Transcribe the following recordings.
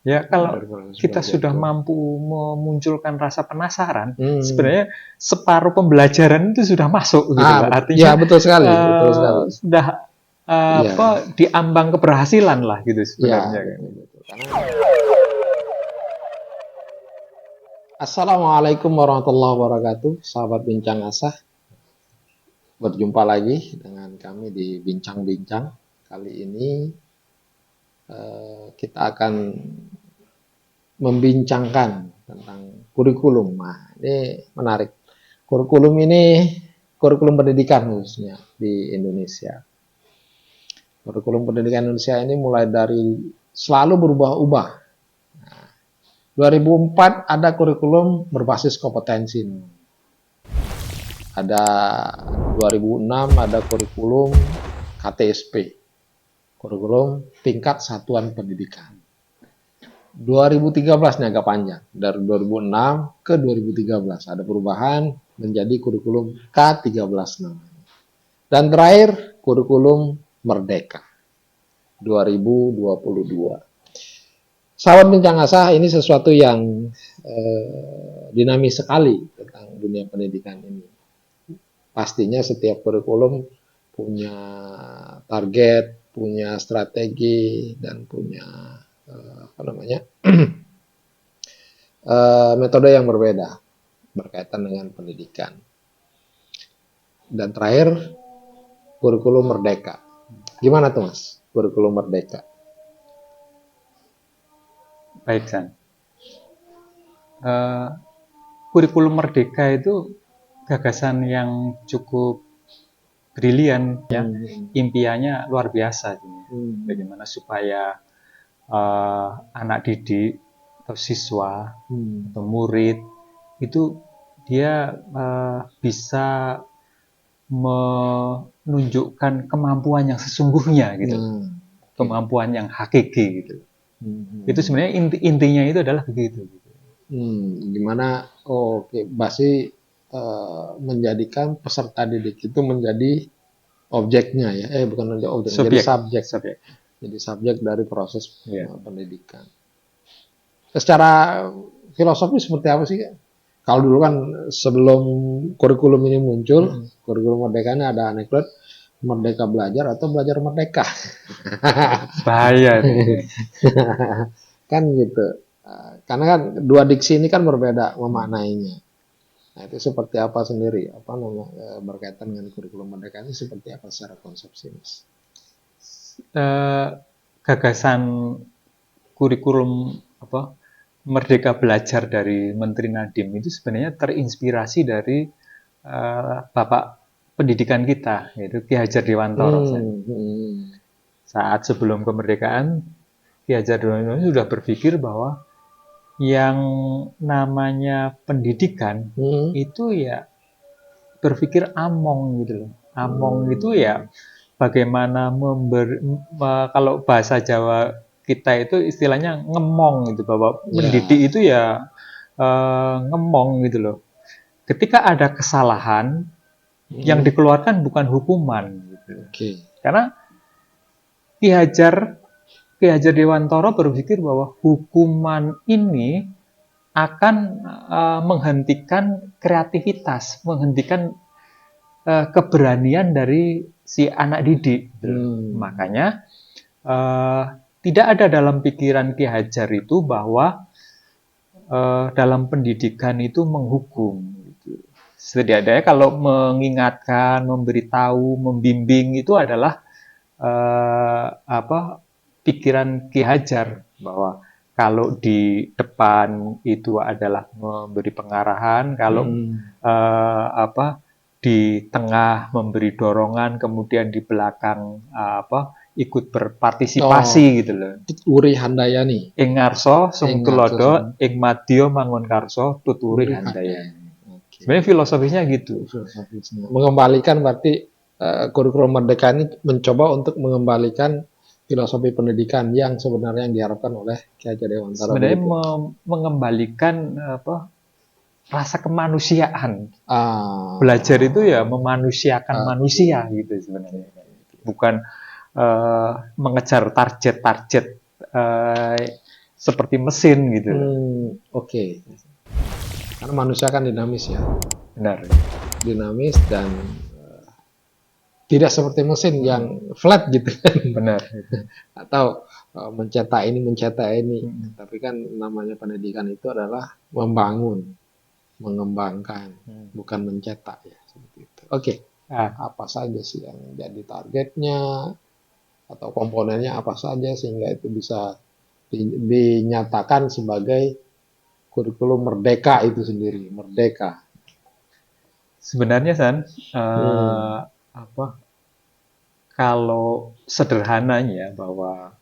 Ya, kalau dari proses kita belajar sudah itu. mampu memunculkan rasa penasaran, sebenarnya separuh pembelajaran itu sudah masuk gitu loh. Betul. Ya, Artinya betul sekali, betul sekali. sudah Iya, diambang keberhasilan lah gitu iya, sebenarnya kan. betul, betul. Assalamualaikum warahmatullahi wabarakatuh, sahabat Bincang Asah. Berjumpa lagi dengan kami di Bincang-Bincang. Kali ini kita akan membincangkan tentang kurikulum. Nah, ini menarik. Kurikulum ini kurikulum pendidikan khususnya di Indonesia. Kurikulum pendidikan Indonesia ini mulai dari selalu berubah-ubah. 2004 ada kurikulum berbasis kompetensi. Ada 2006 ada kurikulum KTSP, kurikulum tingkat satuan pendidikan. 2013 ini agak panjang, dari 2006 ke 2013 ada perubahan menjadi kurikulum K13 namanya. Dan terakhir kurikulum Merdeka 2022. Sahabat Bincang Asah, ini sesuatu yang dinamis sekali tentang dunia pendidikan ini. Pastinya setiap kurikulum punya target, punya strategi, dan punya metode yang berbeda berkaitan dengan pendidikan. Dan terakhir, kurikulum Merdeka. Gimana tuh Mas, kurikulum Merdeka? Baik, San. Kurikulum Merdeka itu gagasan yang cukup brilian ya. Impiannya luar biasa. Bagaimana supaya anak didik atau siswa atau murid itu dia bisa menunjukkan kemampuan yang sesungguhnya gitu, kemampuan yang hakiki gitu. Itu sebenarnya intinya itu adalah begitu. Gimana? Pasti menjadikan peserta didik itu menjadi objeknya ya, bukan menjadi objek, menjadi subjek. Jadi subjek dari proses pendidikan. Secara filosofi seperti apa sih? Kalau dulu kan sebelum kurikulum ini muncul, kurikulum Merdeka ini ada anekdot merdeka belajar atau belajar merdeka. Bahaya. Kan gitu. Karena kan dua diksi ini kan berbeda memaknainya. Nah, itu seperti apa sendiri? Berkaitan dengan kurikulum Merdeka ini seperti apa secara konsepsi, Mas? Gagasan kurikulum Merdeka Belajar dari Menteri Nadiem itu sebenarnya terinspirasi dari Bapak Pendidikan kita, yaitu Ki Hajar Dewantara. Saat sebelum kemerdekaan, Ki Hajar Dewantara sudah berpikir bahwa yang namanya pendidikan itu ya berpikir among gitu loh. Among itu ya bagaimana kalau bahasa Jawa kita itu istilahnya ngemong gitu, bahwa mendidik itu ya ngemong gitu loh. Ketika ada kesalahan yang dikeluarkan bukan hukuman gitu. Karena Ki Hajar Dewantara berpikir bahwa hukuman ini akan menghentikan kreativitas, menghentikan keberanian dari si anak didik. Makanya tidak ada dalam pikiran Ki Hajar itu bahwa dalam pendidikan itu menghukum. Setidaknya kalau mengingatkan, memberitahu, membimbing itu adalah pikiran Ki Hajar, bahwa kalau di depan itu adalah memberi pengarahan, kalau di tengah memberi dorongan, kemudian di belakang ikut berpartisipasi gitu loh. Uri Handayani. Ing ngarsa sung tulodo, ing madya mangun karsa tuturi handayani. Sebenarnya filosofisnya gitu. Mengembalikan berarti kurikulum Merdeka ini mencoba untuk mengembalikan filosofi pendidikan yang sebenarnya yang diharapkan oleh Ki Hajar Dewantara. Sebenarnya mengembalikan rasa kemanusiaan. Belajar itu ya memanusiakan manusia gitu sebenarnya. Bukan mengejar target-target seperti mesin gitu. Oke. Karena manusia kan dinamis ya. Benar. Dinamis dan tidak seperti mesin yang flat gitu kan. Benar. Atau mencetak ini. Tapi kan namanya pendidikan itu adalah membangun, mengembangkan, bukan mencetak ya, seperti itu. Oke. Apa saja sih yang jadi targetnya atau komponennya apa saja sehingga itu bisa dinyatakan sebagai kurikulum merdeka itu sendiri, merdeka. Sebenarnya San, kalau sederhananya bahwa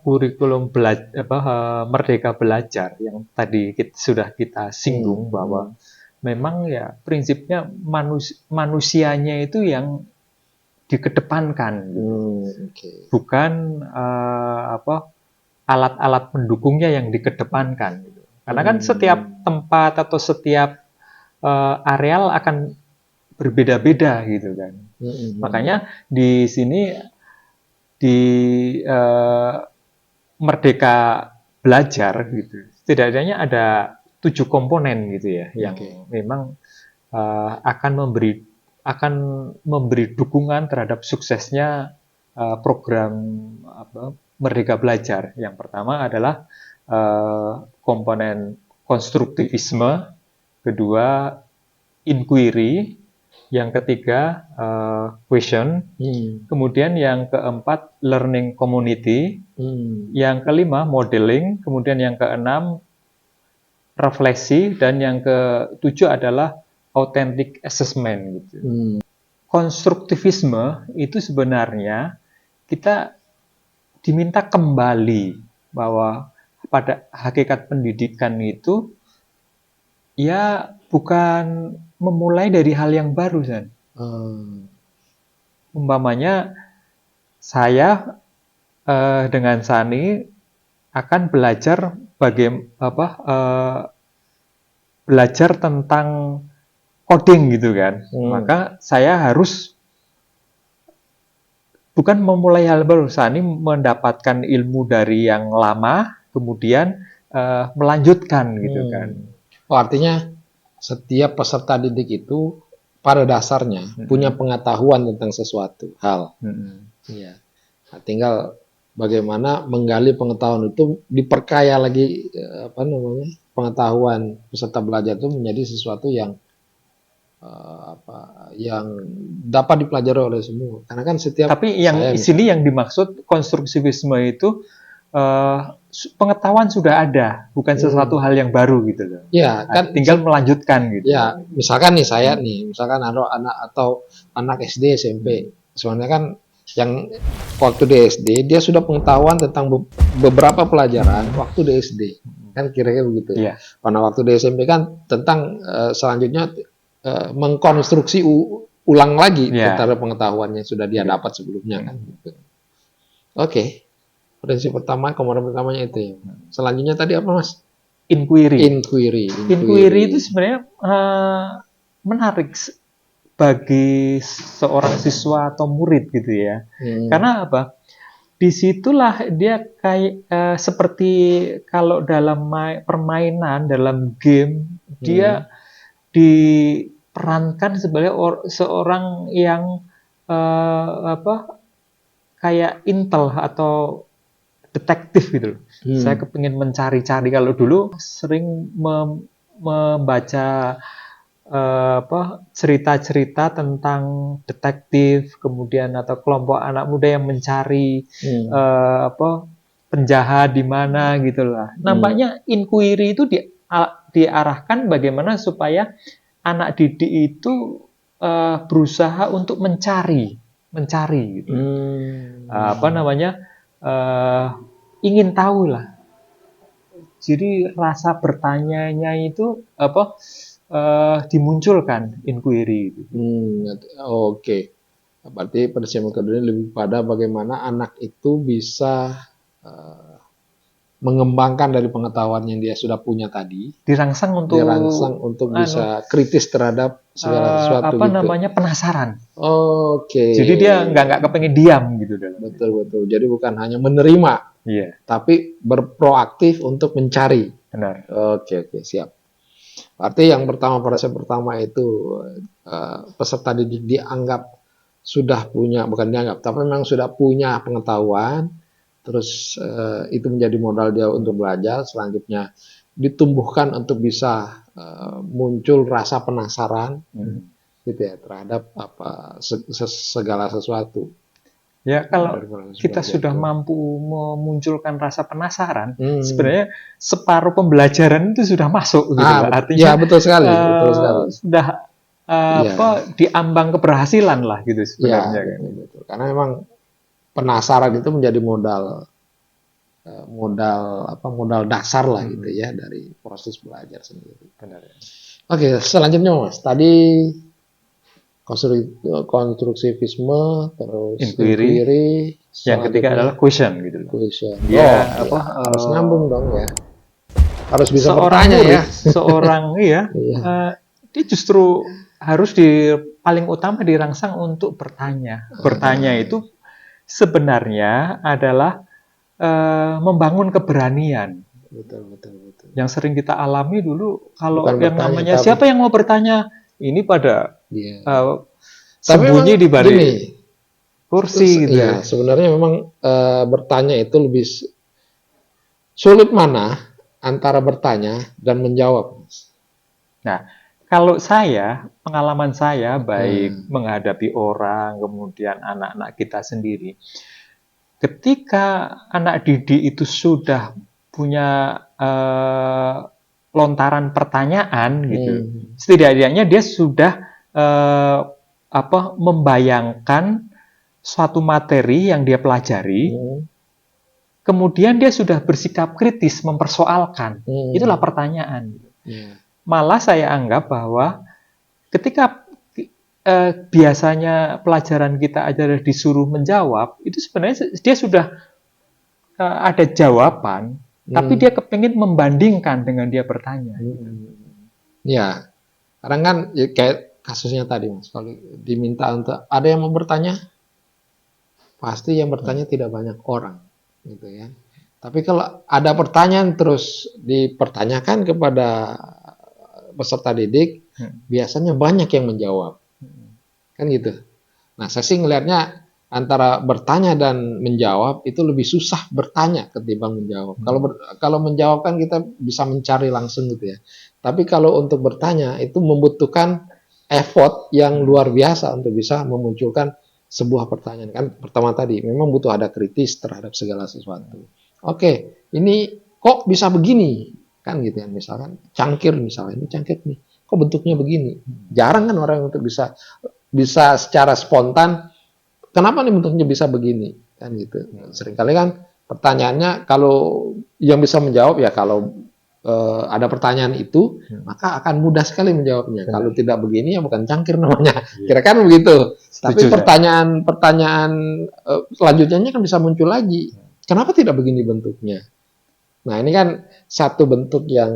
kurikulum merdeka belajar yang tadi sudah kita singgung bahwa memang ya prinsipnya manusianya itu yang dikedepankan, bukan alat-alat pendukungnya yang dikedepankan. Karena kan setiap tempat atau setiap areal akan berbeda-beda gitu kan. Makanya di sini di Merdeka Belajar gitu, setidaknya ada 7 komponen gitu ya, yang memang akan memberi dukungan terhadap suksesnya program Merdeka Belajar. Yang pertama adalah komponen konstruktivisme, kedua inquiry, yang ketiga question, kemudian yang keempat learning community, yang kelima modeling, kemudian yang keenam refleksi, dan yang ketujuh adalah authentic assessment gitu. Konstruktivisme itu sebenarnya kita diminta kembali bahwa pada hakikat pendidikan itu ya bukan memulai dari hal yang baru, San. Umpamanya saya dengan Sani akan belajar belajar tentang coding gitu kan. Maka saya harus bukan memulai hal baru. Sani mendapatkan ilmu dari yang lama, kemudian melanjutkan gitu kan. Artinya setiap peserta didik itu pada dasarnya punya pengetahuan tentang sesuatu hal. Ya. Nah, tinggal bagaimana menggali pengetahuan itu, diperkaya lagi pengetahuan peserta belajar itu menjadi sesuatu yang yang dapat dipelajari oleh semua. Karena kan setiap Tapi yang di sini yang dimaksud konstruktivisme itu pengetahuan sudah ada, bukan sesuatu hal yang baru gitu loh. Ya, kan tinggal melanjutkan gitu. Ya, misalkan nih saya misalkan anak SD, SMP. Sebenarnya kan yang waktu di SD dia sudah pengetahuan tentang beberapa pelajaran waktu di SD. Kan kira-kira begitu ya. Pada waktu di SMP kan tentang selanjutnya mengkonstruksi ulang lagi tentang pengetahuan yang sudah dia dapat sebelumnya kan. Oke. Prinsip pertama, komponen pertamanya itu ya. Selanjutnya tadi apa, Mas? Inquiry itu sebenarnya menarik bagi seorang siswa atau murid gitu ya. Karena apa? Disitulah dia kayak seperti kalau dalam permainan, dalam game, dia diperankan sebagai seorang yang kayak intel atau detektif gitu. Saya kepingin mencari-cari. Kalau dulu sering membaca cerita-cerita tentang detektif, kemudian atau kelompok anak muda yang mencari penjahat di mana gitulah. Nampaknya inquiry itu diarahkan bagaimana supaya anak didik itu berusaha untuk mencari gitu. Ingin tahu lah. Jadi rasa bertanya-nya itu dimunculkan inquiry. Oke. Berarti prinsip kedua lebih pada bagaimana anak itu bisa mengembangkan dari pengetahuan yang dia sudah punya tadi, dirangsang untuk bisa kritis terhadap segala sesuatu apa gitu. namanya, penasaran. Oke. Jadi dia nggak kepengen diam gitu dalam. Betul. Jadi bukan hanya menerima, tapi berproaktif untuk mencari. Benar. Oke, siap. Berarti yang pertama, pada pertama itu peserta didik dianggap sudah punya, bukan dianggap, tapi memang sudah punya pengetahuan. Terus itu menjadi modal dia untuk belajar. Selanjutnya ditumbuhkan untuk bisa muncul rasa penasaran gitu ya terhadap segala sesuatu. Ya, kalau kita sudah mampu memunculkan rasa penasaran, sebenarnya separuh pembelajaran itu sudah masuk gitu. Artinya ya, betul sekali. Sudah di ambang keberhasilan lah gitu sebenarnya. Ya, betul. Karena memang penasaran itu menjadi modal dasar lah gitu ya dari proses belajar sendiri. Benar ya. Oke, selanjutnya Mas, tadi konstruktivisme, terus inquiry, yang ketiga adalah question gitu. Question. Harus nyambung dong ya. Harus bisa seorang bertanya murid, ya. Seorang dia justru harus paling utama dirangsang untuk bertanya. Bertanya itu sebenarnya adalah membangun keberanian. Betul. Yang sering kita alami dulu, kalau yang namanya siapa yang mau bertanya, ini pada sembunyi di balik kursi gitu. Ya, sebenarnya memang bertanya itu lebih sulit mana antara bertanya dan menjawab. Nah, kalau pengalaman saya baik menghadapi orang, kemudian anak-anak kita sendiri, ketika anak didik itu sudah punya lontaran pertanyaan gitu, setidaknya dia sudah membayangkan suatu materi yang dia pelajari, kemudian dia sudah bersikap kritis mempersoalkan. Itulah pertanyaan. Malah saya anggap bahwa ketika biasanya pelajaran kita adalah disuruh menjawab, itu sebenarnya dia sudah ada jawaban, tapi dia kepingin membandingkan dengan dia bertanya. Ya, karena kan kayak kasusnya tadi Mas, kalau diminta untuk ada yang mau bertanya, pasti yang bertanya tidak banyak orang, gitu ya. Tapi kalau ada pertanyaan terus dipertanyakan kepada peserta didik, biasanya banyak yang menjawab. Kan gitu. Nah, saya sih ngelihatnya antara bertanya dan menjawab itu lebih susah bertanya ketimbang menjawab. Kalau menjawab kan kita bisa mencari langsung gitu ya. Tapi kalau untuk bertanya itu membutuhkan effort yang luar biasa untuk bisa memunculkan sebuah pertanyaan. Kan pertama tadi memang butuh ada kritis terhadap segala sesuatu. Oke, ini kok bisa begini? Kan gitu ya, misalkan cangkir misalnya, ini cangkir nih. Kok bentuknya begini? Jarang kan orang untuk bisa secara spontan, kenapa nih bentuknya bisa begini? Kan gitu. Seringkali kan pertanyaannya kalau yang bisa menjawab ya kalau ada pertanyaan itu, maka akan mudah sekali menjawabnya. Kalau tidak begini ya bukan cangkir namanya. Kira-kira begitu. Tapi pertanyaan selanjutnya kan bisa muncul lagi. Kenapa tidak begini bentuknya? Nah, ini kan satu bentuk yang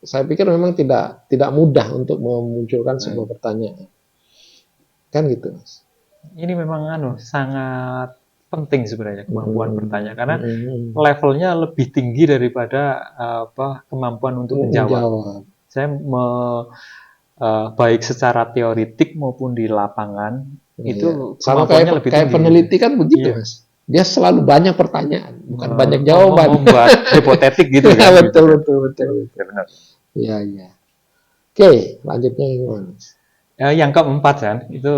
saya pikir memang tidak mudah untuk memunculkan sebuah pertanyaan. Kan gitu, Mas. Ini memang sangat penting sebenarnya kemampuan bertanya, karena levelnya lebih tinggi daripada kemampuan untuk menjawab. Saya baik secara teoritik maupun di lapangan itu kemampuannya lebih tinggi. Kayak peneliti kan begitu, Mas. Dia selalu banyak pertanyaan, bukan banyak jawaban. Membuat hipotetik gitu kan. Betul. Ya, benar. Iya. Oke, lanjutnya gimana? Yang keempat kan, itu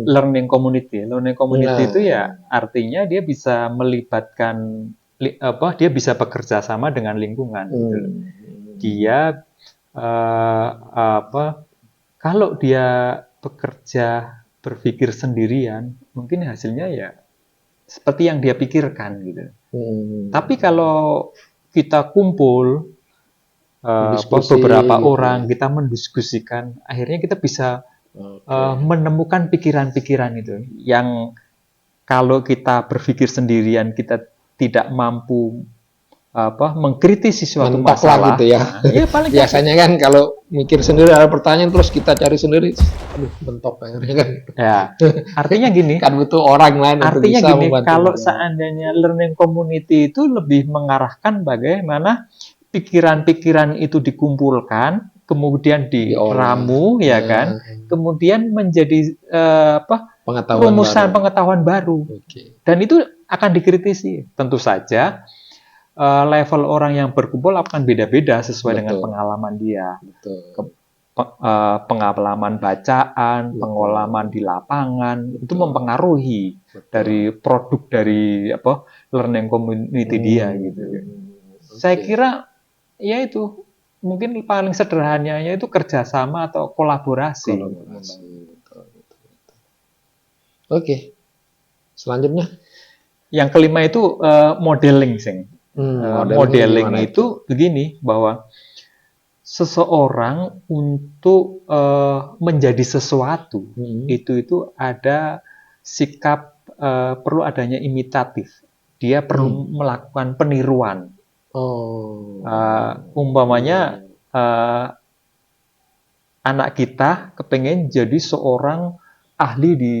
learning community. Learning community itu ya artinya dia bisa melibatkan, dia bisa bekerja sama dengan lingkungan. Gitu. Dia kalau dia bekerja berpikir sendirian, mungkin hasilnya ya seperti yang dia pikirkan gitu. Tapi kalau kita kumpul beberapa orang, kita mendiskusikan, akhirnya kita bisa menemukan pikiran-pikiran itu yang kalau kita berpikir sendirian kita tidak mampu mengkritisi suatu mentok lah masalah gitu ya. Ya paling biasanya kan kalau mikir sendiri ada pertanyaan terus kita cari sendiri, aduh mentok akhirnya kan. ya artinya gini, Kan butuh orang lain untuk artinya bisa gini, membantu kalau kita. seandainya learning community itu lebih mengarahkan bagaimana pikiran-pikiran itu dikumpulkan, kemudian diramu, ya kan, kemudian menjadi pengetahuan baru. Oke. Dan itu akan dikritisi. Tentu saja level orang yang berkumpul akan beda-beda sesuai dengan pengalaman dia. Betul. Pengalaman bacaan, pengalaman di lapangan, itu mempengaruhi dari produk dari learning community dia gitu. Saya kira ya itu mungkin paling sederhananya itu kerjasama atau kolaborasi. Oke. Selanjutnya yang kelima itu modeling, Sing. Modeling itu begini, bahwa seseorang untuk menjadi sesuatu itu ada sikap perlu adanya imitatif. Dia perlu melakukan peniruan. Umpamanya anak kita kepengen jadi seorang ahli di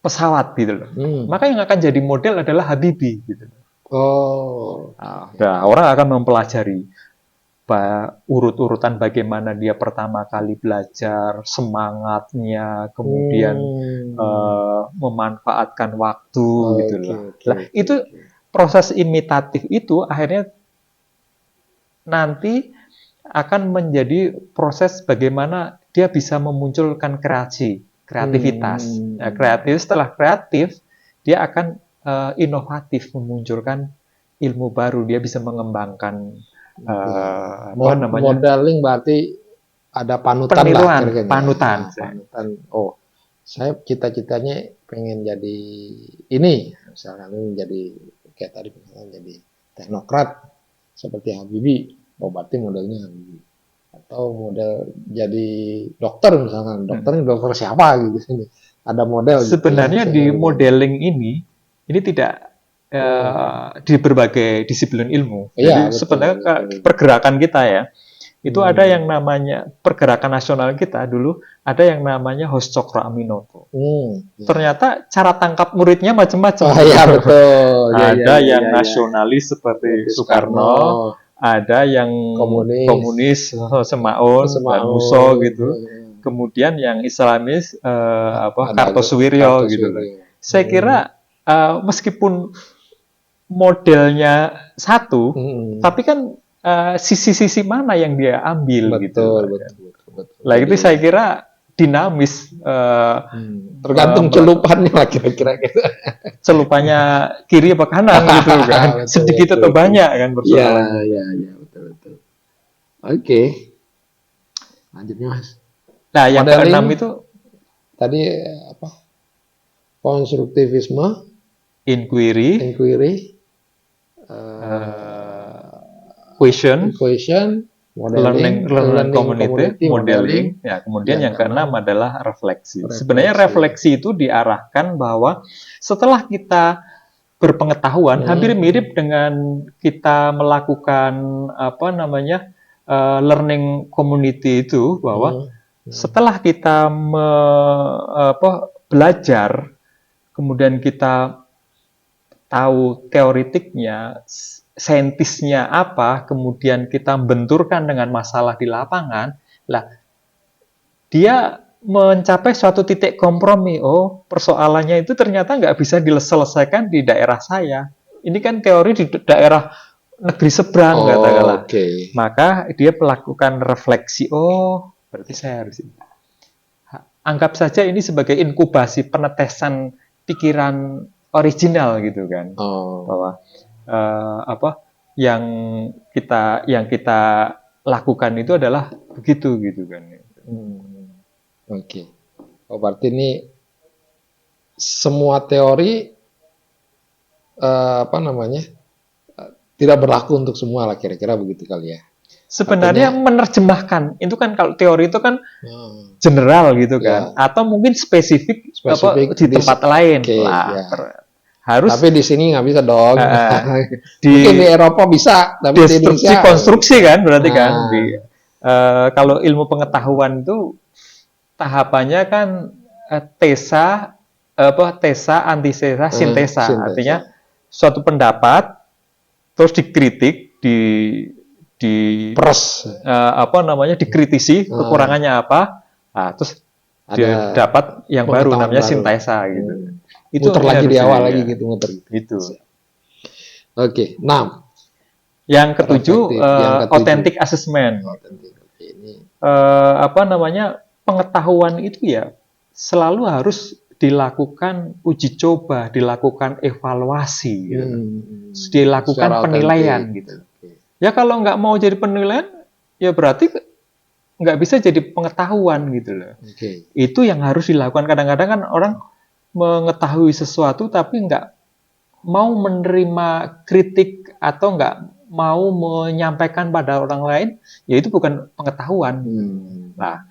pesawat gitu loh. Maka yang akan jadi model adalah Habibie gitu. Nah, orang akan mempelajari urut-urutan bagaimana dia pertama kali belajar, semangatnya, kemudian memanfaatkan waktu gitu loh. Nah, itu proses imitatif itu akhirnya nanti akan menjadi proses bagaimana dia bisa memunculkan kreativitas. Nah, setelah kreatif, dia akan inovatif, memunculkan ilmu baru, dia bisa mengembangkan modeling berarti ada panutan peniruan, lah, panutan. Oh, saya cita-citanya pengen jadi ini, misalkan menjadi kayak tadi misalkan jadi teknokrat seperti Habibie, berarti modelnya Habibie. Atau model jadi dokter misalkan, dokter siapa gitu, ada model. Sebenarnya di modeling ini tidak di berbagai disiplin ilmu. Jadi sebenarnya pergerakan kita ya, itu ada yang namanya pergerakan nasional kita dulu, ada yang namanya Hos Cokro Aminoto. Ternyata cara tangkap muridnya macam-macam. Ada yang nasionalis seperti Soekarno, ada yang komunis Semaun, dan Muso gitu. Kemudian yang Islamis Kartosuwiryo gitu loh. Saya kira meskipun modelnya satu, tapi kan sisi-sisi mana yang dia ambil betul. Lah itu saya kira dinamis, tergantung celupannya lah kira-kira gitu. Celupannya kiri apa kanan gitu kan, sedikit atau banyak kan persoalannya. Ya, betul. Oke. Lanjutnya Mas. Nah, yang keenam itu tadi apa? Konstruktivisme, inquiry, question, learning community, modeling. Ya, kemudian yang keenam adalah refleksi. Sebenarnya refleksi itu diarahkan bahwa setelah kita berpengetahuan, hampir mirip dengan kita melakukan learning community itu, bahwa setelah kita belajar, kemudian kita tahu teoritiknya, saintisnya apa, kemudian kita benturkan dengan masalah di lapangan, lah dia mencapai suatu titik kompromi. Oh, persoalannya itu ternyata nggak bisa diselesaikan di daerah saya. Ini kan teori di daerah negeri seberang, katakanlah. Maka dia melakukan refleksi. Oh, berarti saya harus anggap saja ini sebagai inkubasi penetesan pikiran original gitu kan, bahwa yang kita lakukan itu adalah begitu gitu kan. Oke. Berarti ini semua teori tidak berlaku untuk semua lah, kira-kira begitu kali ya. Sebenarnya menerjemahkan itu kan, kalau teori itu kan general gitu kan, atau mungkin spesifik di tempat lain lah. harus tapi di sini nggak bisa dong. di Mungkin di Eropa bisa, tapi di destruksi Indonesia konstruksi kan berarti kan Nah. di kalau ilmu pengetahuan itu tahapannya kan tesa antitesa, sintesa. Artinya suatu pendapat terus dikritik, di peres, dikritisi kekurangannya apa, nah, terus dia dapat yang baru namanya sintesa gitu. Itu muter lagi di awal lagi gitu, muter gitu. Oke, 6. Yang ketujuh, authentic assessment. Pengetahuan itu ya selalu harus dilakukan uji coba, dilakukan evaluasi, gitu. Dilakukan penilaian gitu. Ya kalau nggak mau jadi penilaian, ya berarti nggak bisa jadi pengetahuan gitu loh. Itu yang harus dilakukan. Kadang-kadang kan orang mengetahui sesuatu tapi nggak mau menerima kritik atau nggak mau menyampaikan pada orang lain, ya itu bukan pengetahuan. Nah,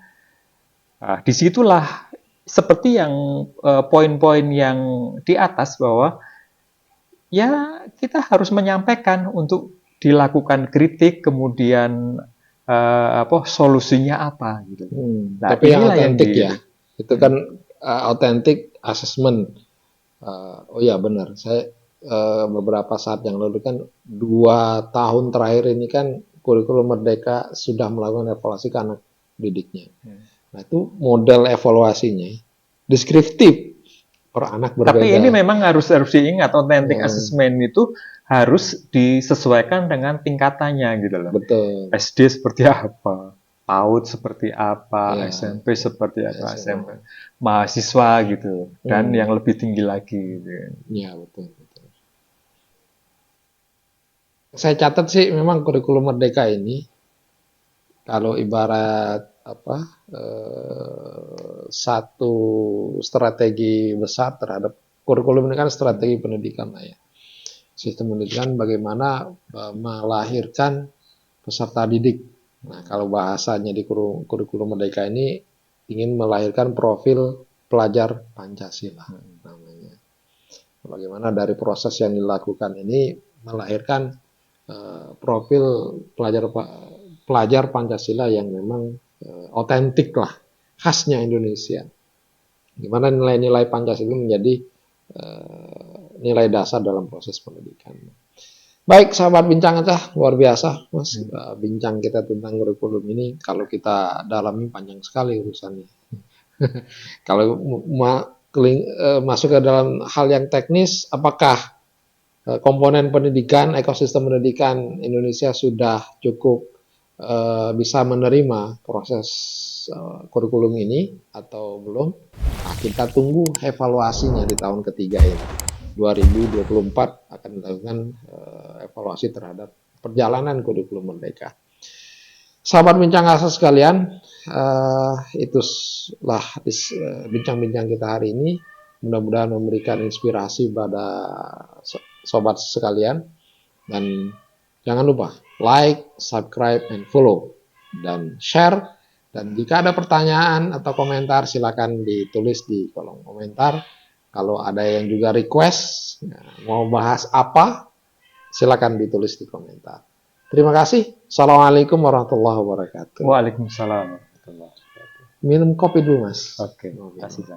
disitulah seperti yang poin-poin yang di atas bahwa ya kita harus menyampaikan untuk dilakukan kritik, kemudian solusinya apa gitu. Nah, tapi yang otentik ya, itu kan authentic assessment. Oh ya benar, saya beberapa saat yang lalu kan 2 tahun terakhir ini kan kurikulum Merdeka sudah melakukan evaluasi ke anak didiknya. Nah itu model evaluasinya deskriptif per anak berbeda. Tapi ini memang harus diingat, authentic assessment itu harus disesuaikan dengan tingkatannya gitu loh. Betul. SD seperti apa, PAUD seperti apa, SMP seperti apa, SMP mahasiswa gitu, dan yang lebih tinggi lagi gitu. Iya betul. Saya catat sih memang kurikulum Merdeka ini kalau ibarat satu strategi besar terhadap kurikulum ini kan strategi pendidikan lah ya. Sistem pendidikan bagaimana melahirkan peserta didik. Nah, kalau bahasanya di kurikulum Merdeka ini ingin melahirkan profil pelajar Pancasila namanya. Bagaimana dari proses yang dilakukan ini melahirkan profil pelajar Pancasila yang memang otentik lah, khasnya Indonesia. Gimana nilai-nilai Pancasila menjadi nilai dasar dalam proses pendidikan. Baik, sahabat bincang aja, luar biasa, Mas. Bincang kita tentang kurikulum ini, kalau kita dalami panjang sekali urusannya. Kalau masuk ke dalam hal yang teknis, apakah komponen pendidikan, ekosistem pendidikan Indonesia sudah cukup bisa menerima proses kurikulum ini atau belum? Nah, kita tunggu evaluasinya di tahun ketiga ini. 2024 akan dilakukan evaluasi terhadap perjalanan kurikulum Merdeka. Sahabat bincang asa sekalian, itulah bincang-bincang kita hari ini. Mudah-mudahan memberikan inspirasi pada sobat sekalian, dan jangan lupa like, subscribe, and follow, dan share. Dan jika ada pertanyaan atau komentar silakan ditulis di kolom komentar. Kalau ada yang juga request mau bahas apa, silakan ditulis di komentar. Terima kasih. Assalamualaikum warahmatullahi wabarakatuh. Waalaikumsalam warahmatullahi wabarakatuh. Minum kopi dulu, Mas. Oke, terima kasih.